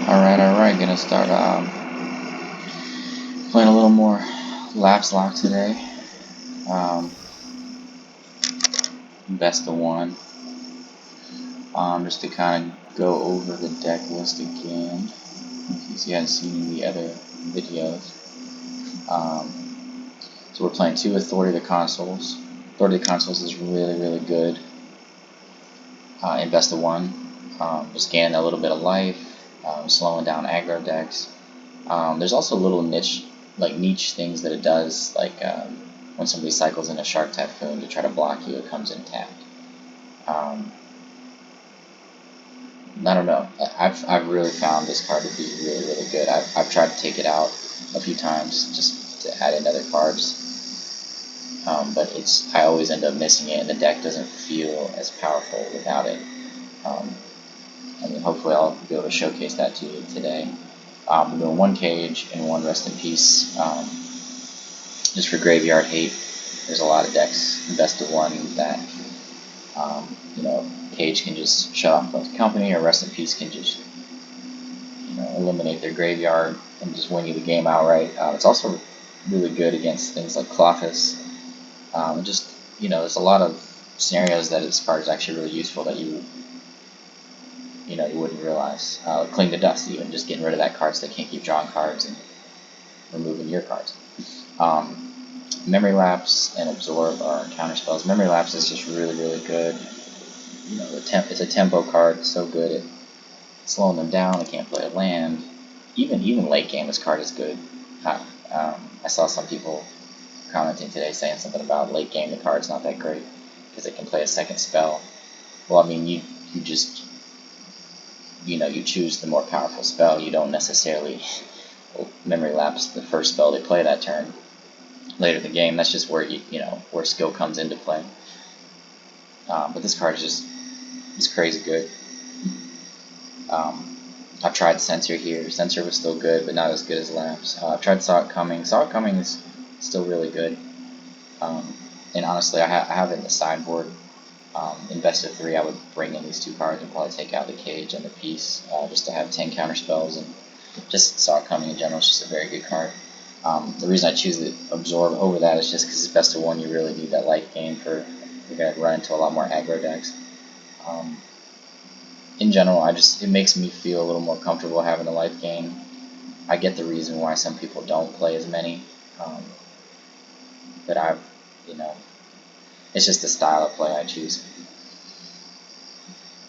Alright, gonna start playing a little more Lapse Lock today. Best of one. Just to kind of go over the deck list again, in case you haven't seen the other videos. So we're playing 2 Authority of the Consuls. Authority of the Consuls is really good in Best of one. Just gaining a little bit of life, slowing down aggro decks. There's also little niche things that it does, like when somebody cycles in a Shark Typhoon to try to block you, it comes in tapped. I don't know. I've really found this card to be really good. I've tried to take it out a few times just to add in other cards, but I always end up missing it, and the deck doesn't feel as powerful without it. Hopefully I'll be able to showcase that to you today. We're doing 1 Cage and 1 Rest in Peace, just for graveyard hate. There's a lot of decks in Best of 1 that, Cage can just shut off the company, or Rest in Peace can just, eliminate their graveyard and just win you the game outright. It's also really good against things like Clothis. There's a lot of scenarios that this card is actually really useful that you wouldn't realize. Cling to Dust, even just getting rid of that card so they can't keep drawing cards and removing your cards. Memory Lapse and Absorb are counter spells. Memory Lapse is just really good. It's a tempo card, so good at slowing them down. They can't play a land. Even late game, this card is good. I saw some people commenting today saying something about late game the card's not that great because it can play a second spell. Well, you just you choose the more powerful spell. You don't necessarily Memory Lapse the first spell they play that turn. Later in the game, that's just where where skill comes into play. But this card is crazy good. I've tried Censor here. Censor was still good, but not as good as Lapse. I've tried Saw It Coming. Saw It Coming is still really good. And honestly, I have it in the sideboard. In Best of 3, I would bring in these 2 cards and probably take out the Cage and the Piece, just to have 10 counter spells, and just Saw It Coming in general is just a very good card. The reason I choose the Absorb over that is just because it's Best of 1, you really need that life gain you're going to run into a lot more aggro decks. In general, it makes me feel a little more comfortable having the life gain. I get the reason why some people don't play as many, but it's just the style of play I choose.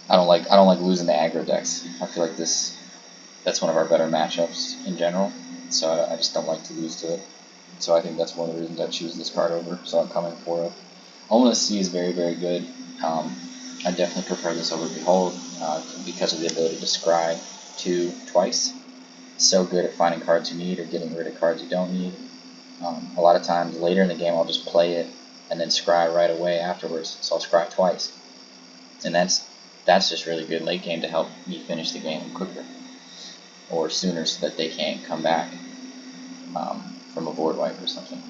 I don't like losing the aggro decks. I feel like that's one of our better matchups in general, so I just don't like to lose to it. So I think that's one of the reasons I choose this card over. So I'm coming for it. Omen of the Sea is very good. I definitely prefer this over Behold because of the ability to scry 2 twice. So good at finding cards you need or getting rid of cards you don't need. A lot of times later in the game I'll just play it and then scry right away afterwards, so I'll scry twice. And that's just really good late game to help me finish the game quicker or sooner so that they can't come back from a board wipe or something.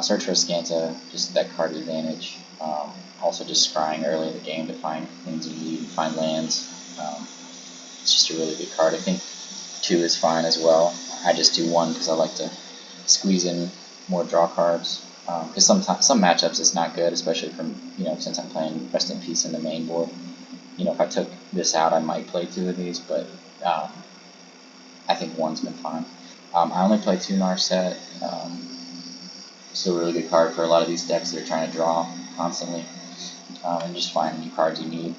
Search for Azcanta, just that card advantage. Also just scrying early in the game to find things you need, find lands. It's just a really good card. I think 2 is fine as well. I just do 1 because I like to squeeze in more draw cards. Because some matchups it's not good, especially from since I'm playing Rest in Peace in the main board. If I took this out, I might play 2 of these, but I think 1's been fine. I only play 2 Narset. Still a really good card for a lot of these decks that are trying to draw constantly, and just find new cards you need.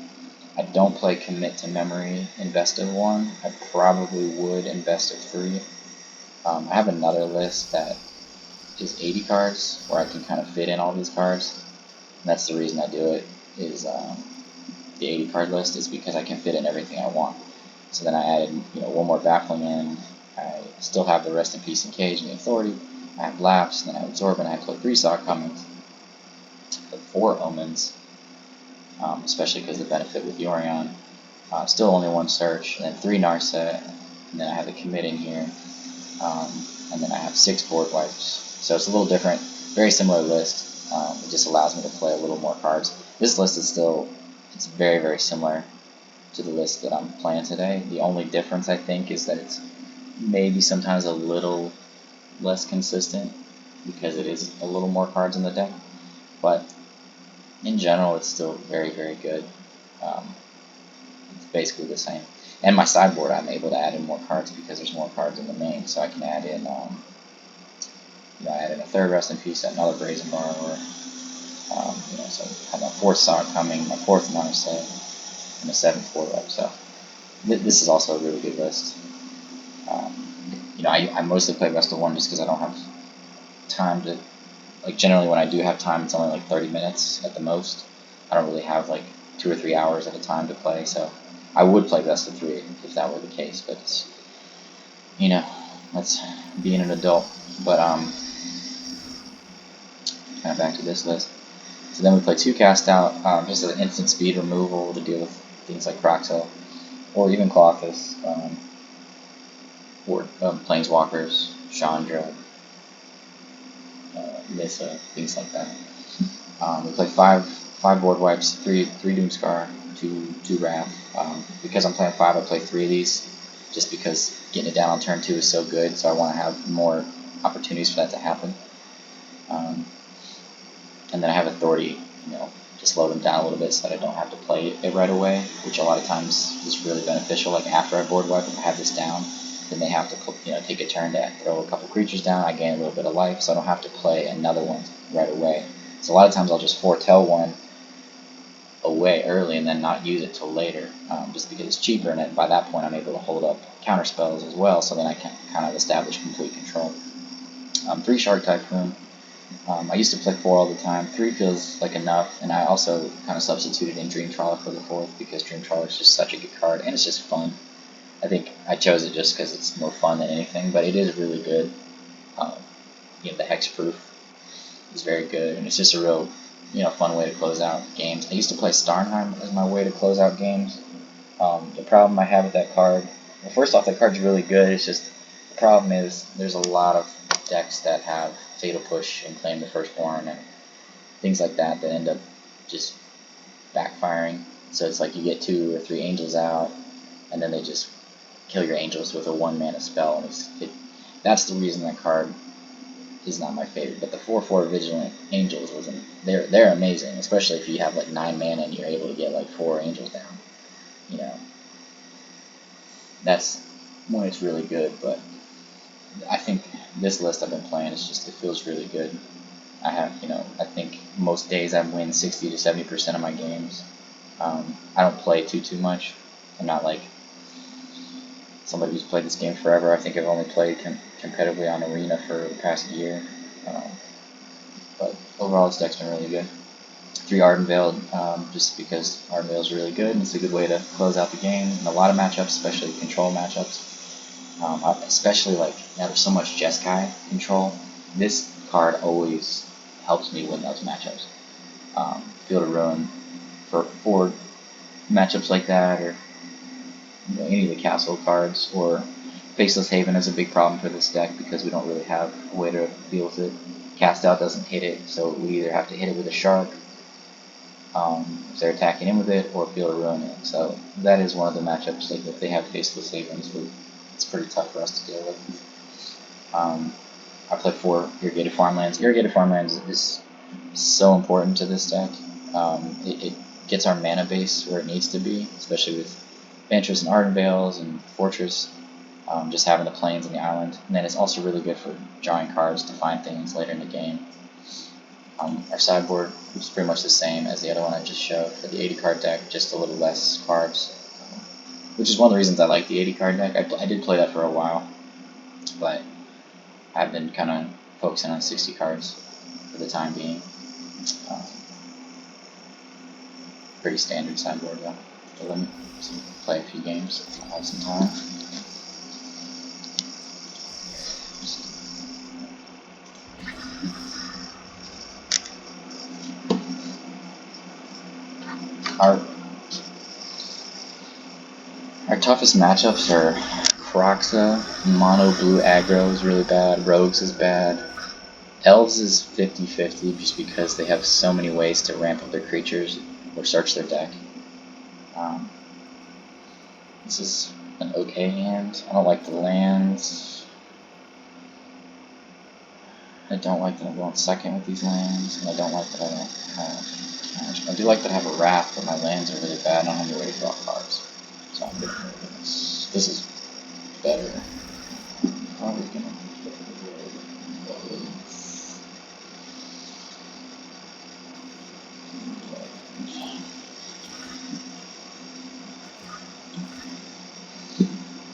I don't play Commit to Memory in Best of 1. I probably would in Best of 3. I have another list that is 80 cards, where I can kind of fit in all these cards. And that's the reason I do it, is the 80 card list is because I can fit in everything I want. So then I added 1 more Baffling End. I still have the Rest in Peace and Cage and the Authority. I have Lapse, then I have Absorb, and I play 3 Saw It Coming. 4 Omens, especially because of the benefit with Yorion. Still only 1 Search, and then 3 Narset, and then I have the Commit in here, and then I have 6 board wipes. So it's a little different, very similar list. It just allows me to play a little more cards. This list is still, it's very similar to the list that I'm playing today. The only difference I think is that it's maybe sometimes a little less consistent because it is a little more cards in the deck, but in general it's still very, very good. It's basically the same. And my sideboard, I'm able to add in more cards because there's more cards in the main, so I can add in, add in a third Rest in Peace, another Brazen Borrower, so I have my fourth Sonic coming, my fourth Narset, and a seventh 4-Up. So this is also a really good list. I mostly play Best of 1 just because I don't have time to, generally when I do have time, it's only like 30 minutes at the most. I don't really have like 2 or 3 hours at a time to play, so I would play Best of 3 if that were the case, but it's, that's being an adult. But kind of back to this list. So then we play 2 Cast Out, just as an instant speed removal to deal with things like Croxo, or even Colossus, or Planeswalkers, Chandra, Nissa, things like that. We play 5 board wipes, 3 Doomskar, 2 Wrath. Because I'm playing 5, I play 3 of these, just because getting it down on turn 2 is so good, so I want to have more opportunities for that to happen. And then I have Authority, to slow them down a little bit so that I don't have to play it right away, which a lot of times is really beneficial. Like after I board wipe, if I have this down, then they have to take a turn to throw a couple creatures down. I gain a little bit of life, so I don't have to play another one right away. So a lot of times I'll just foretell one away early and then not use it till later, just because it's cheaper, and then by that point I'm able to hold up counter spells as well, so then I can kind of establish complete control. 3 Shark Typhoon. I used to play 4 all the time. 3 feels like enough, and I also kind of substituted in Dream Trawler for the 4th because Dream Trawler is just such a good card, and it's just fun. I think I chose it just because it's more fun than anything, but it is really good. The hexproof is very good, and it's just a real, fun way to close out games. I used to play Starnheim as my way to close out games. The problem I have with that card, well, first off, that card's really good. It's just the problem is there's a lot of decks that have Fatal Push and Claim the Firstborn and things like that end up just backfiring. So it's like you get 2 or 3 angels out, and then they just kill your angels with a 1-mana spell. And that's the reason that card is not my favorite. But the 4/4 Vigilant Angels they're amazing, especially if you have like 9 mana and you're able to get like 4 angels down. That's when it's really good. But I think this list I've been playing it feels really good. I think most days I win 60 to 70% of my games. I don't play too much. I'm not like somebody who's played this game forever. I think I've only played competitively on Arena for the past year. But overall, this deck's been really good. 3 Ardenvale, just because Ardenvale is really good and it's a good way to close out the game. In a lot of matchups, especially control matchups. Especially now there's so much Jeskai control. This card always helps me win those matchups. Field of Ruin for matchups like that, or any of the castle cards, or Faceless Haven is a big problem for this deck because we don't really have a way to deal with it. Cast Out doesn't hit it, so we either have to hit it with a Shark if they're attacking in with it, or Field of Ruin it. So that is one of the matchups. Like if they have Faceless Havens, it's pretty tough for us to deal with. I play 4 Irrigated Farmlands. Irrigated Farmlands is so important to this deck. It gets our mana base where it needs to be, especially with Vantress and Ardenvales and Fortress, just having the plains and the island. And then it's also really good for drawing cards to find things later in the game. Our sideboard is pretty much the same as the other one I just showed for the 80 card deck, just a little less cards, which is one of the reasons I like the 80 card deck. I did play that for a while, but I've been kind of focusing on 60 cards for the time being. Pretty standard sideboard though. So let me play a few games if I have some time. Our toughest matchups are Croxa, Mono Blue Aggro is really bad, Rogues is bad, Elves is 50-50 just because they have so many ways to ramp up their creatures or search their deck. This is an okay hand. I don't like the lands. I don't like that I'm going second with these lands, and I don't like that I don't have cash. I do like that I have a Wrath, but my lands are really bad, and I don't have any way to draw cards. So I'm gonna move this. This is better. Probably gonna get rid of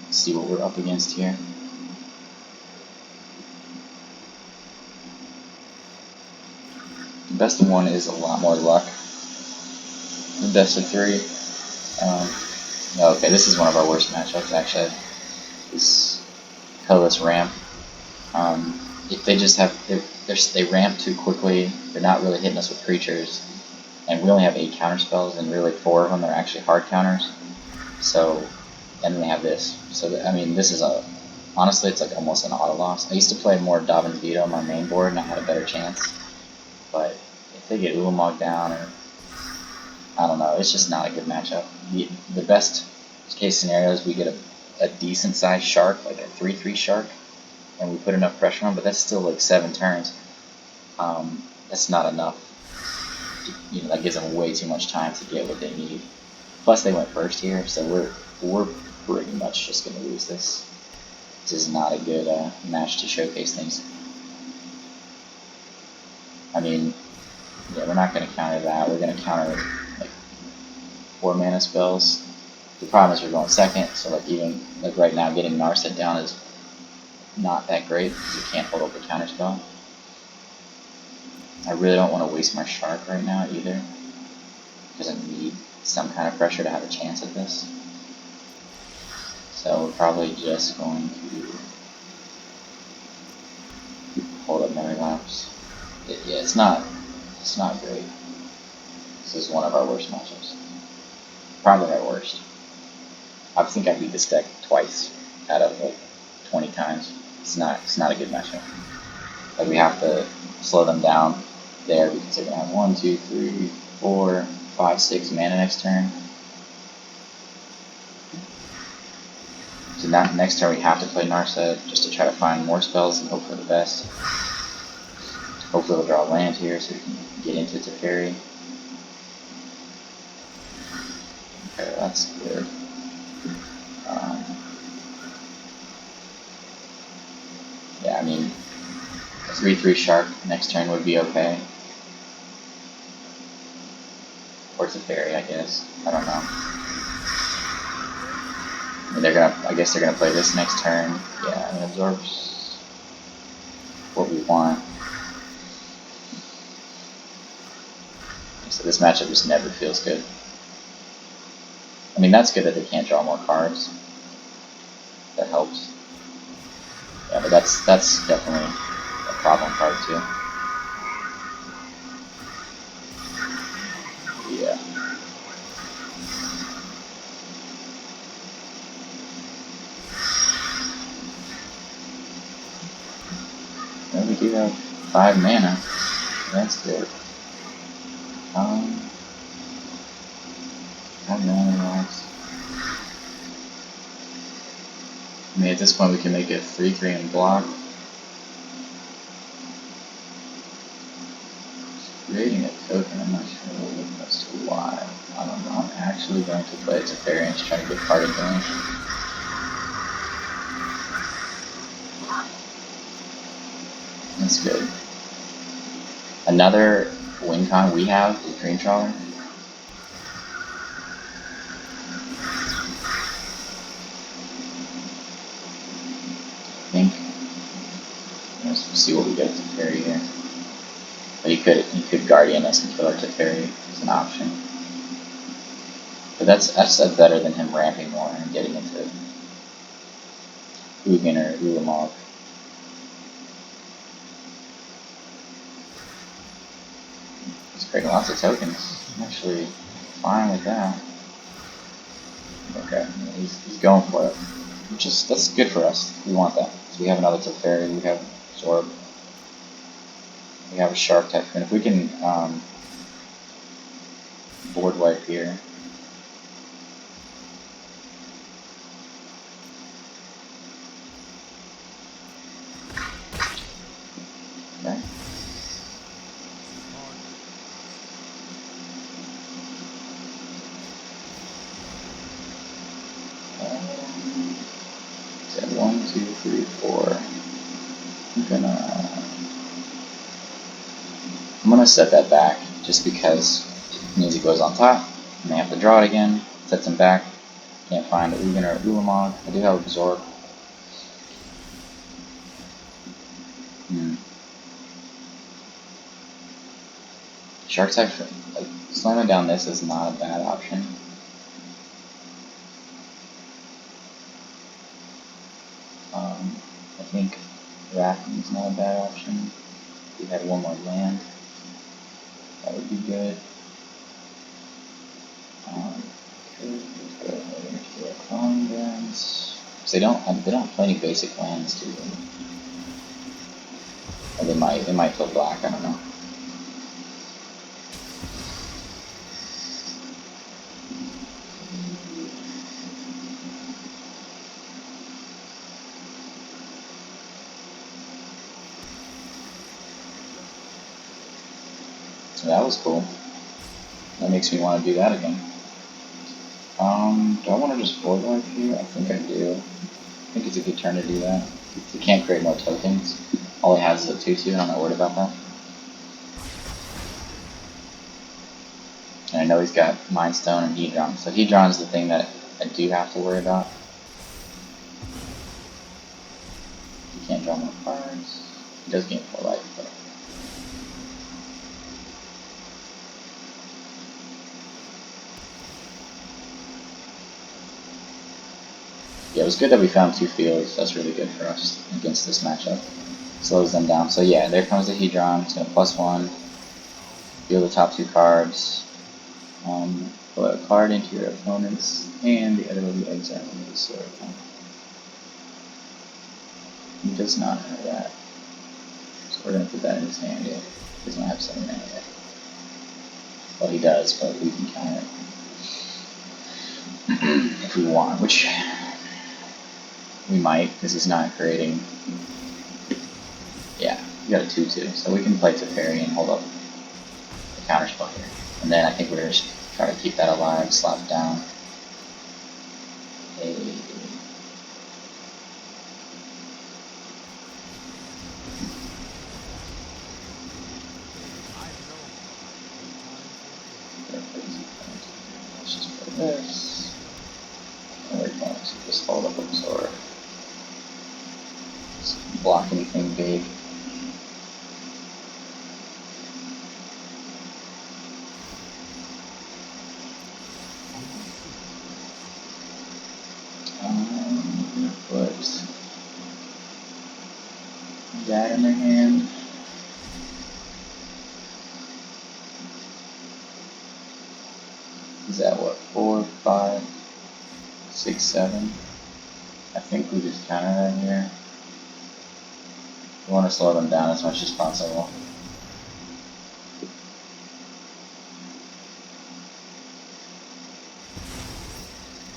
Let's see what we're up against here. The best of one is a lot more luck. The best of three. Okay, this is one of our worst matchups actually. This colorless ramp. If they just have they ramp too quickly, they're not really hitting us with creatures, and we only have 8 counter spells, and really 4 of them are actually hard counters. So, and then they have this. So I mean, this is honestly, it's like almost an auto loss. I used to play more Dovin Veto on my main board, and I had a better chance. But if they get Ulamog down, or I don't know, it's just not a good matchup. The best case scenario is we get a decent sized shark, like a 3/3 shark, and we put enough pressure on, but that's still like 7 turns. That's not enough. That gives them way too much time to get what they need. Plus, they went first here, so we're pretty much just gonna lose this. This is not a good match to showcase things. I mean, yeah, we're not gonna counter that. We're gonna counter like 4 mana spells. The problem is we're going second, so like even like right now, getting Narset down is not that great because you can't hold up the counter spell. I really don't want to waste my shark right now either, because I need some kind of pressure to have a chance at this. So we're probably just going to hold up Memory Lapse. Yeah, it's not great. This is one of our worst matchups. Probably our worst. I think I beat this deck twice out of like 20 times. It's not a good matchup. Like, we have to slow them down there because they're gonna have 1, 2, 3, 4, 5, 6 mana next turn. So now next turn we have to play Narset just to try to find more spells and hope for the best. Hopefully we'll draw a land here so we can get into Teferi. Okay, that's good. Yeah, I mean, a 3/3 shark next turn would be okay. Or Teferi, I guess. I don't know. I mean, I guess they're gonna play this next turn. Yeah, and it absorbs what we want. So this matchup just never feels good. I mean, that's good that they can't draw more cards. That helps. Yeah, but that's definitely a problem card too. Yeah. Well, we do have 5 mana. That's good. 5 mana loss. I mean, at this point we can make it 3/3 and block. Creating a token, I'm not sure as to why. I don't know. I'm actually going to play Teferi and try to get card advantage. That's good. Another win con we have is Dream Trawler. I think. Let's see what we get with Teferi here. But he could Guardian us and kill our Teferi as an option. But that's better than him ramping more and getting into Ugin or Ulamog. He's creating lots of tokens. I'm actually fine with that. Okay, he's going for it. That's good for us. We want that. So we have another Teferi, we have Absorb. We have a Shark Typhoon. If we can board wipe here. 2, 3, 4. I'm gonna set that back just because it means it goes on top, and they have to draw it again. Sets them back. Can't find a Ugin or a Ulamog. I do have Absorb. Shark Typhoon, like, slamming down this is not a bad option. I think Rafting is not a bad option. If we had one more land, that would be good. Could go ahead into their Crawling Grounds. Because they don't play any basic lands, do they? Or they might play black, I don't know. So that was cool. That makes me want to do that again. Do I want to just Void Life here? I think I do. I think it's a good turn to do that. He can't create more tokens. All he has is a 2/2, and I'm not worried about that. And I know he's got Mind Stone and Hedron. So Hedron's the thing that I do have to worry about. He can't draw more cards. He does gain 4 life, but yeah, it was good that we found 2 fields. That's really good for us against this matchup. Slows them down. So yeah, there comes the Hedron. It's going to +1. Deal the top 2 cards. Put a card into your opponent's hand. The other will be exiled into the sword. He does not have that. So we're going to put that in his hand. Yeah. He doesn't have 7 mana yet. Well, he does, but we can counter it. If we want, which we might, because he's not creating. Yeah, we got a 2/2, so we can play Teferi and hold up the counter spell here. And then I think we're just trying to keep that alive, slap down a. Let's just play this. And we're going to just hold up Absorb. Block anything big. I'm gonna put that in their hand. Is that what? 4, 5, 6, 7? I think we just counter that here. We want to slow them down as much as possible.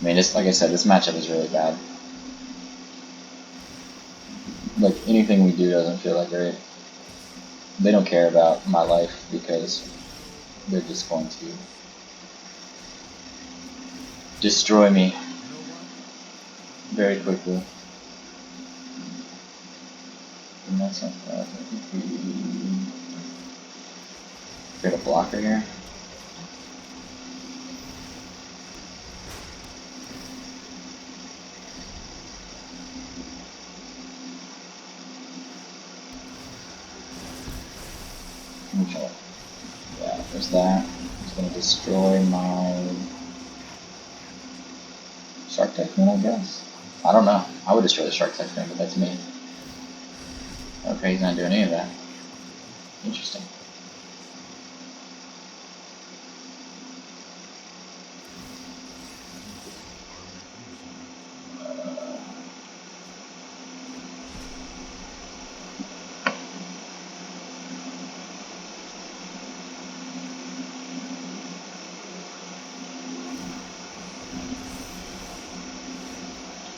I mean, just like I said, this matchup is really bad. Like, anything we do doesn't feel like great. They don't care about my life because they're just going to destroy me very quickly. And that's not bad. I think we create a blocker here. Okay. Yeah, there's that. It's going to destroy my Shark Typhoon, I guess. I don't know. I would destroy the Shark Typhoon, but that's me. Okay, he's not doing any of that. Interesting.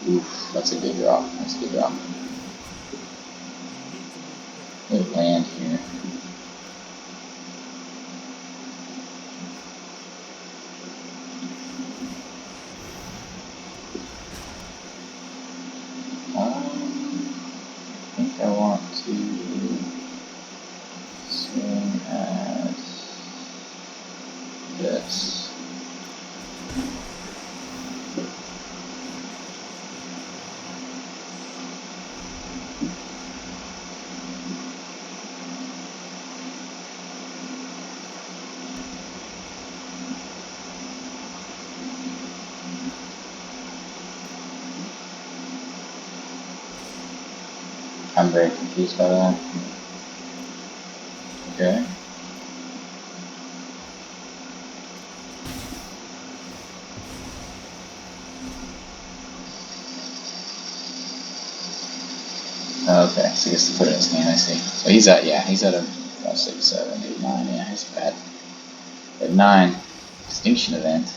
Oof, that's a good draw. That's a good draw. Good land here. I'm very confused by that. Okay. Okay, so he gets to put it in his hand, I see. So he's at, yeah, he's at a 5, 6, 7, 8, 9, yeah, he's bad. At 9, Extinction Event.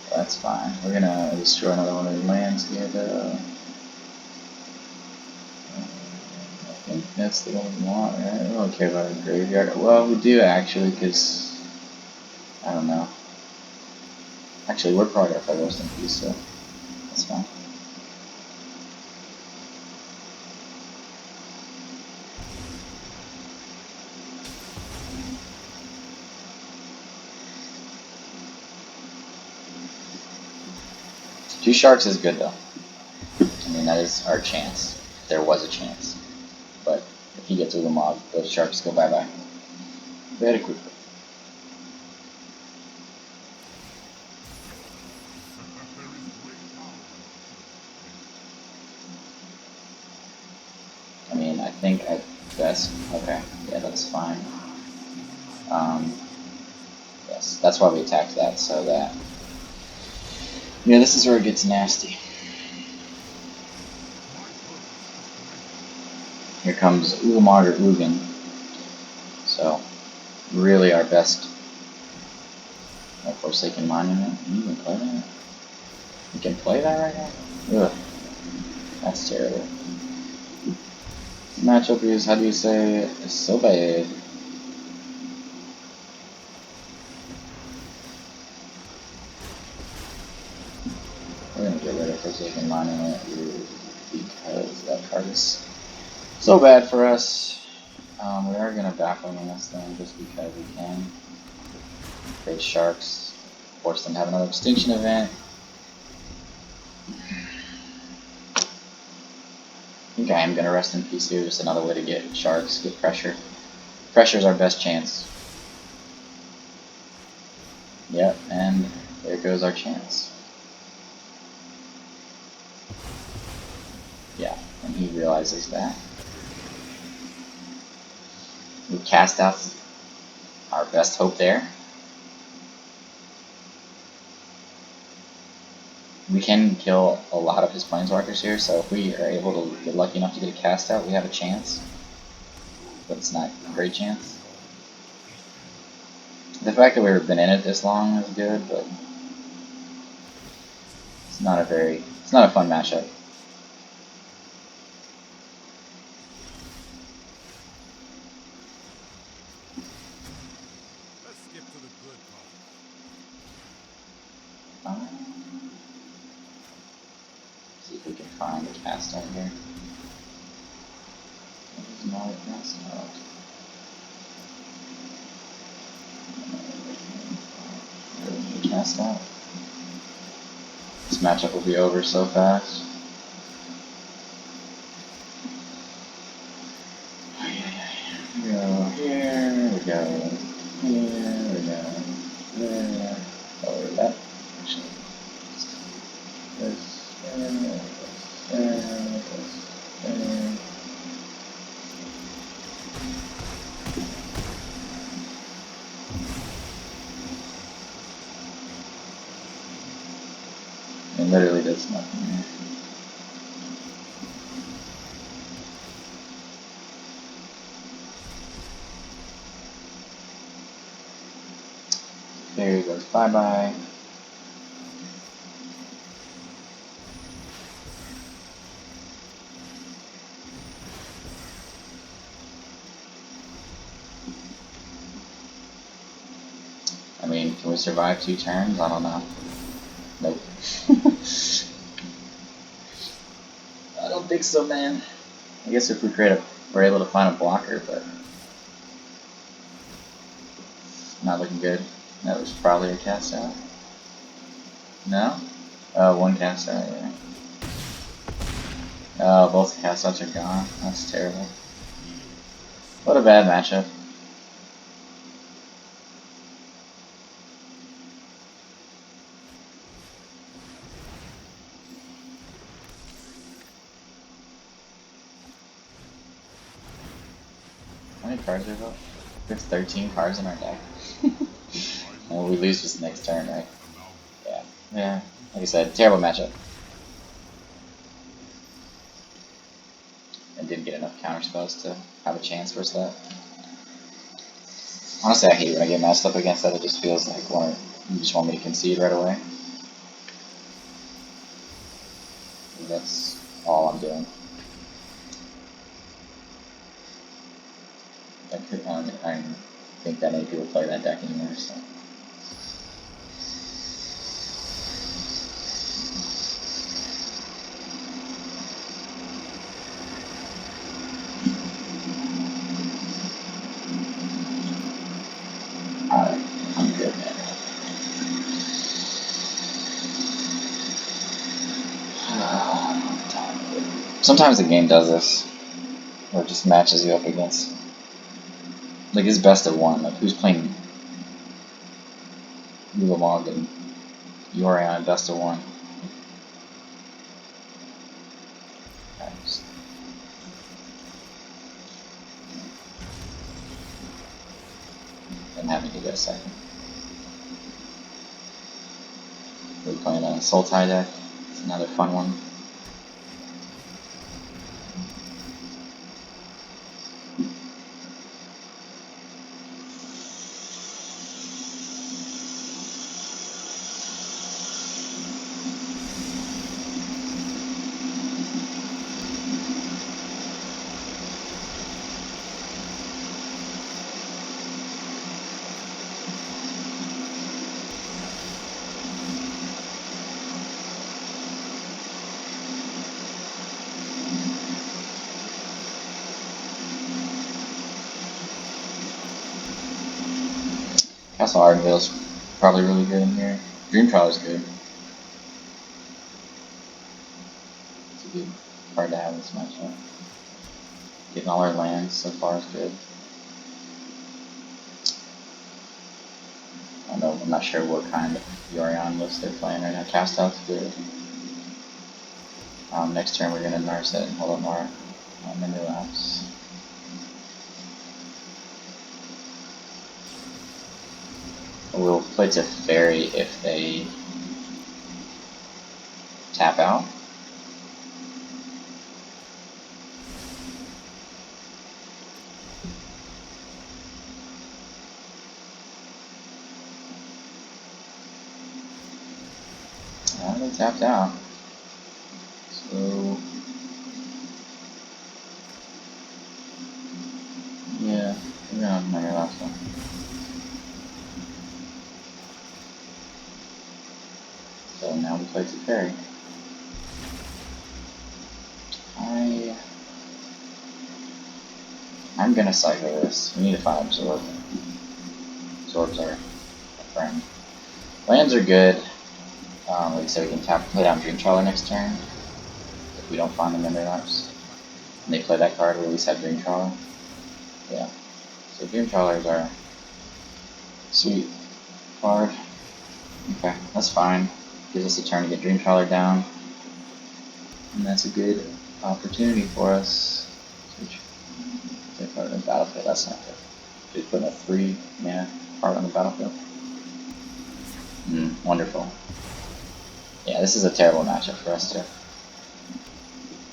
Well, that's fine. We're gonna destroy another one of the lands here, though. I think that's the one we want, right? We don't care about the graveyard. Well, we do actually, because, I don't know. Actually, we're probably gonna play Rest in Peace, so that's fine. Two Sharks is good, though. I mean, that is our chance. There was a chance. But if he gets Ulamog, those Sharks go bye-bye. Very quickly. I mean, I think at best, okay, yeah, that's fine. Yes, that's why we attacked that, so that, yeah, this is where it gets nasty. Here comes Ulamog or Ugin, so really our best. Forsaken Monument, can you even play that? You can play that right now? Ugh, that's terrible. Matchup is, how do you say, so bad. We're gonna get rid of Forsaken Monument because that card is so bad for us. We are gonna Baffling End this thing just because we can. Create Sharks, force them to have another Extinction Event. I think I am gonna Rest in Peace here, just another way to get Sharks, get pressure. Pressure's our best chance. Yep, and there goes our chance. Yeah, and he realizes that. We cast out our best hope there. We can kill a lot of his Planeswalkers here, so if we are able to get lucky enough to get a cast out, we have a chance. But it's not a great chance. The fact that we've been in it this long is good, but it's not a fun matchup. Let's skip to the good See if we can find a cast out here. There's not a cast out. Really cast out. This matchup will be over so fast. We go here, we go here, we go there. Oh, that actually. This, there. It literally does nothing here. There he goes, bye-bye. I mean, can we survive 2 turns? I don't know. Nope. I don't think so, man. I guess if we're able to find a blocker, but not looking good. That was probably a cast out. No? Oh, one cast out, yeah. Oh, both cast outs are gone. That's terrible. What a bad matchup. cards are about? There's 13 cards in our deck. Well, we lose just next turn, right? Yeah. Yeah. Like I said, terrible matchup. And didn't get enough counter spells to have a chance versus that. Honestly, I hate when I get matched up against that. It just feels like you just want me to concede right away. And that's all I'm doing. I don't think that many people play that deck anymore, so. Alright, I'm good, man. Sometimes the game does this, where it just matches you up against. Like, it's best of one. Like, who's playing Ulamog and Yorion best of one? I'm happy to get a second. We're playing a Sultai deck. It's another fun one. Castle Ardenvale's probably really good in here. Dream Trawler's good. It's a good card to have in this matchup. Getting all our lands so far is good. I don't know, I'm not sure what kind of Yorion list they're playing right now. Cast Out's good. Next turn we're gonna Narset and hold up our Memory Lapse. We'll play Teferi if they tap out. They tapped out. So yeah, we're gonna have Memory Lapse one. So now we play Teferi. I'm gonna cycle this. We need to find Absorb. Absorbs are a friend. Lands are good. Like I said, we can play down Dream Trawler next turn if we don't find the Memory Lapse. And they play that card, we at least have Dream Trawler. Yeah. So Dream Trawlers are sweet card. Okay, that's fine. Gives us a turn to get Dream Trawler down. And that's a good opportunity for us. Take card on the battlefield, that's not good. Just putting a 3-mana card on the battlefield. Wonderful. Yeah, this is a terrible matchup for us too.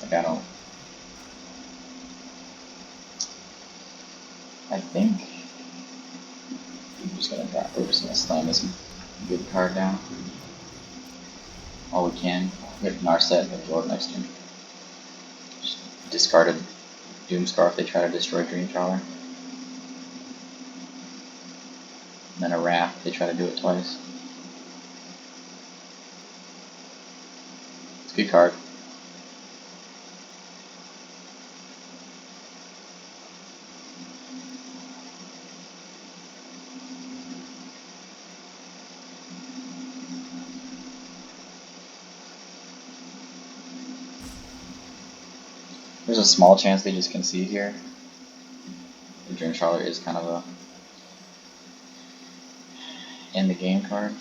Like I think we're just gonna slam this good card down. All we can. We have Narset and Absorb next turn. Just discarded Doomskar if they try to destroy Dream Trawler. And then a Wrath if they try to do it twice. It's a good card. There's a small chance they just concede here. The Dream Trawler is kind of a end the game card.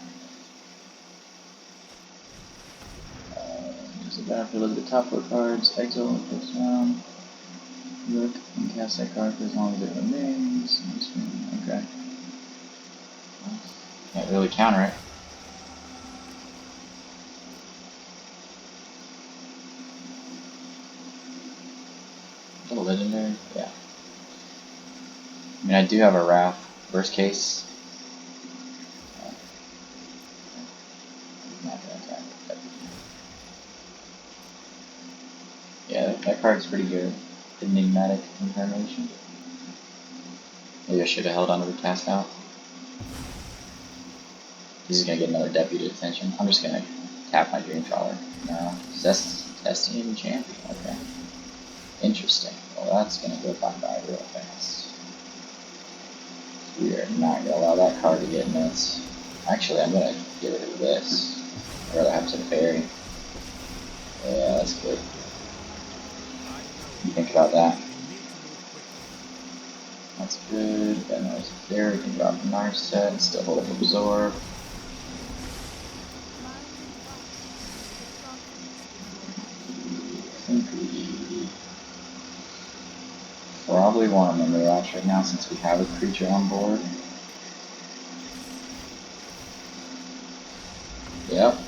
There's a battlefield of the top 4 cards. Exile this round. Look and cast that card for as long as it remains. Okay. Can't really counter it. Is that a legendary? Yeah. I mean, I do have a Wrath. Worst case. Not gonna attack. Yeah, that card's pretty good. Enigmatic Incarnation. Maybe I should have held on to the cast out. This is gonna get another Deputy Attention. I'm just gonna tap my Dream Trawler. No. Testing enchant. Okay. Interesting. Well, that's gonna go bye-bye real fast. We are not gonna allow that card to get nuts. Actually, I'm gonna get rid of this. I'd rather have Teferi. Yeah, that's good. You think about that. That's good. Then there's there. We can drop Narset and still hold up Absorb. I think we probably want a Memory Lapse right now since we have a creature on board. Yep.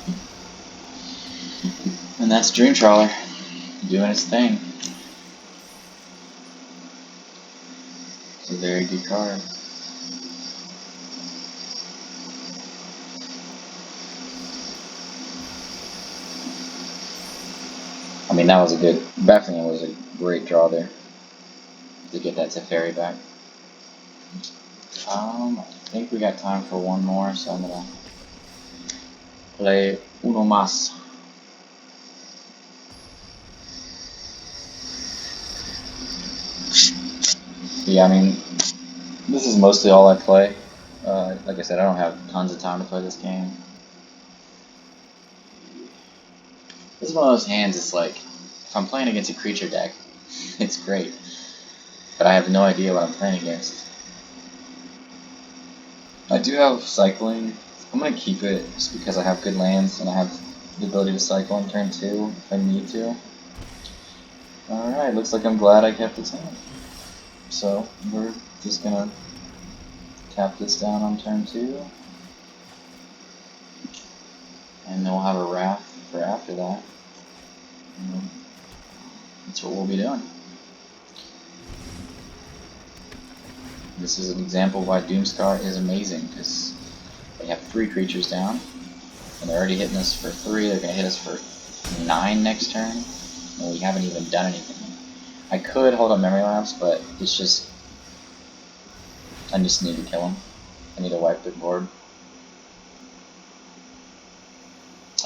And that's Dream Trawler doing its thing. It's a very good card. I mean, that was a good. Baffling End was a great draw there to get that Teferi back. I think we got time for one more, so I'm gonna play uno más. Yeah, I mean, this is mostly all I play. Like I said, I don't have tons of time to play this game. This is one of those hands, it's like, if I'm playing against a creature deck, it's great. But I have no idea what I'm playing against. I do have cycling. I'm going to keep it just because I have good lands and I have the ability to cycle on turn 2 if I need to. Alright, looks like I'm glad I kept the time. So, we're just going to tap this down on turn 2. And then we'll have a Wrath for after that. And that's what we'll be doing. This is an example of why Doomskar is amazing, because they have 3 creatures down, and they're already hitting us for 3, they're going to hit us for 9 next turn, and we haven't even done anything. I could hold up Memory Lapse, but it's just, I just need to kill them. I need to wipe the board.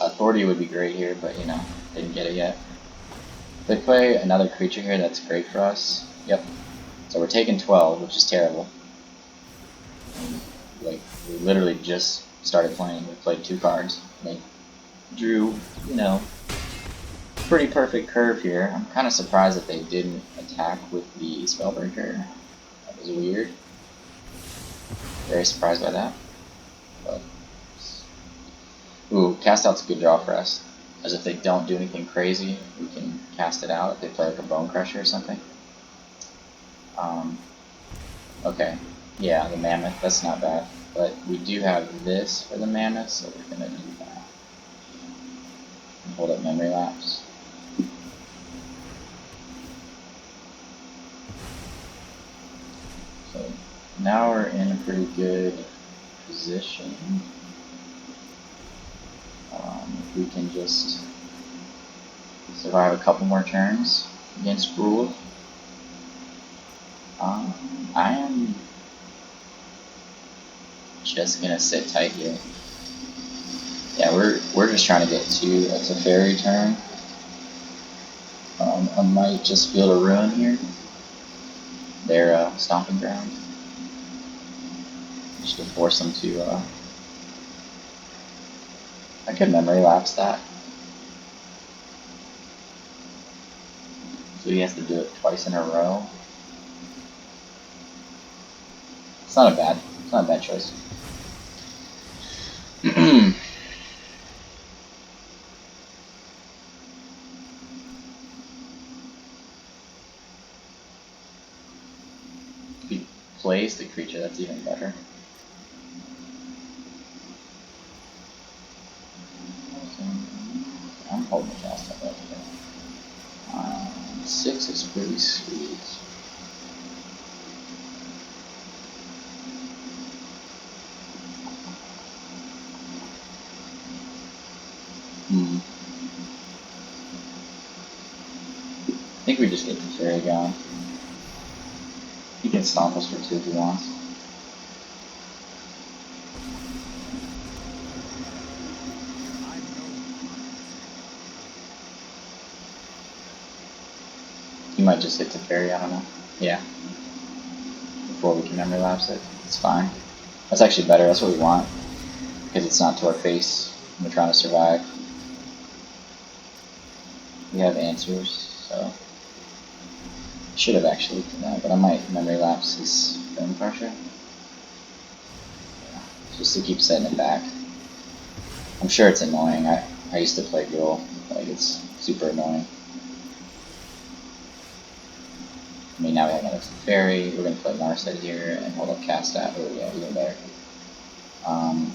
Authority would be great here, but you know, didn't get it yet. If they play another creature here, that's great for us. Yep. So we're taking 12, which is terrible. And, like, we literally just started playing. We played 2 cards. They drew, you know, pretty perfect curve here. I'm kind of surprised that they didn't attack with the Spellbreaker. That was weird. Very surprised by that. But, ooh, cast out's a good draw for us. As if they don't do anything crazy, we can cast it out if they play like a Bone Crusher or something. Okay, yeah, the Mammoth, that's not bad. But we do have this for the Mammoth, so we're going to do that. And hold up Memory Lapse. So now we're in a pretty good position. If we can just survive a couple more turns against Rule. I am just gonna sit tight here. Yeah, we're just trying to get to a Teferi turn. I might just be able to ruin here their stomping ground, just to force them to. I could Memory Lapse that, so he has to do it twice in a row. It's not a bad choice. plays the creature, that's even better. I'm holding the cast up right here. 6 is pretty sweet. I think we just get Teferi going. He can stomp us for 2 if he wants. He might just hit Teferi, I don't know. Yeah. Before we can Memory Lapse it. It's fine. That's actually better, that's what we want. Because it's not to our face. We're trying to survive. We have answers, so. Should have actually done that, but I might Memory Lapse his Bone Crusher. Yeah. Just to keep setting it back. I'm sure it's annoying. I used to play Girl. Like, it's super annoying. I mean, now we have another Teferi. We're going to play Narset here and hold up cast at. Oh, yeah, even better. I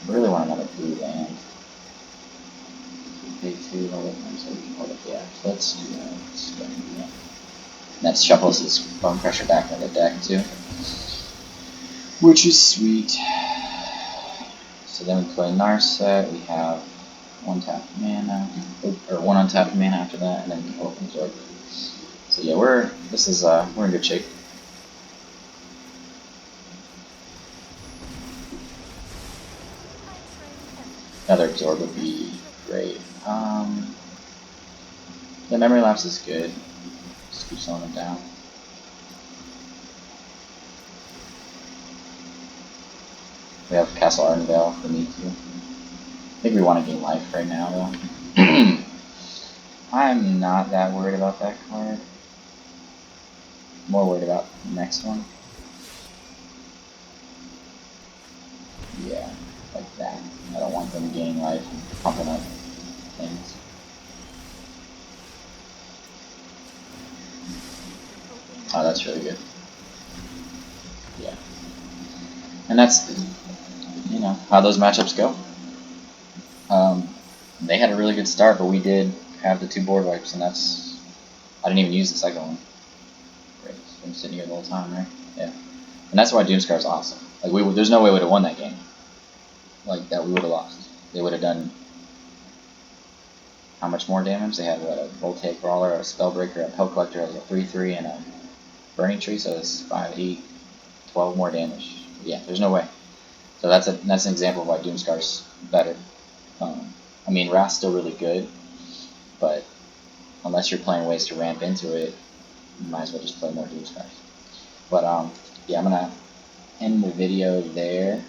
really want another blue land. Pay 2, hold up, so we can hold up, yeah. Let's do that. Let's go and do that. And that shuffles his Bone Crusher back into the deck, too. Which is sweet. So then we play Narset. We have 1 tap mana, or 1 untapped mana after that, and then we open Absorb. So yeah, we're in good shape. Another Absorb would be great. The Memory Lapse is good. Just keep slowing them down. We have Castle Ardenvale if we need to. I think we want to gain life right now, though. I'm not that worried about that card. More worried about the next one. Yeah, like that. I don't want them gaining life and pumping up things. Oh, that's really good. Yeah. And that's, you know, how those matchups go. They had a really good start, but we did have the 2 board wipes, and that's... I didn't even use the second one. Great. It's been sitting here the whole time, right? Yeah. And that's why Doomskar is awesome. Like, there's no way we would have won that game. Like, that we would have lost. They would have done... How much more damage? They had, what, a Voltaic Brawler, a Spellbreaker, a Pell Collector, like a 3/3, and a Burning Tree, so it's 5, 8, 12 more damage. Yeah, there's no way. So that's an example of why Doomskar's better. I mean, Wrath's still really good, but unless you're playing ways to ramp into it, you might as well just play more Doomskars. But yeah, I'm gonna end the video there,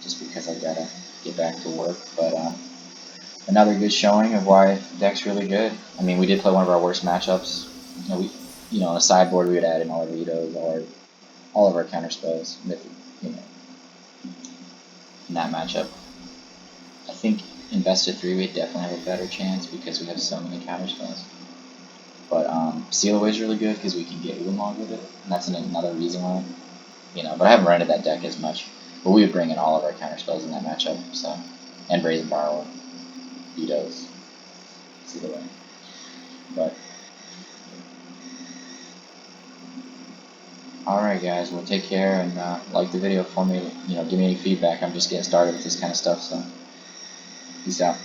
just because I've gotta get back to work. But another good showing of why the deck's really good. I mean, we did play one of our worst matchups. On a sideboard we would add in all our vetoes, all of our counter spells. In that matchup, I think in best of 3 we definitely have a better chance because we have so many counter spells. But Seal Away is really good because we can get Ulamog with it, and that's another reason why. But I haven't rented that deck as much. But we would bring in all of our counter spells in that matchup, so, and Brazen Borrower, vetoes, Seal Away. But alright guys, well take care and like the video for me, give me any feedback. I'm just getting started with this kind of stuff, so peace out.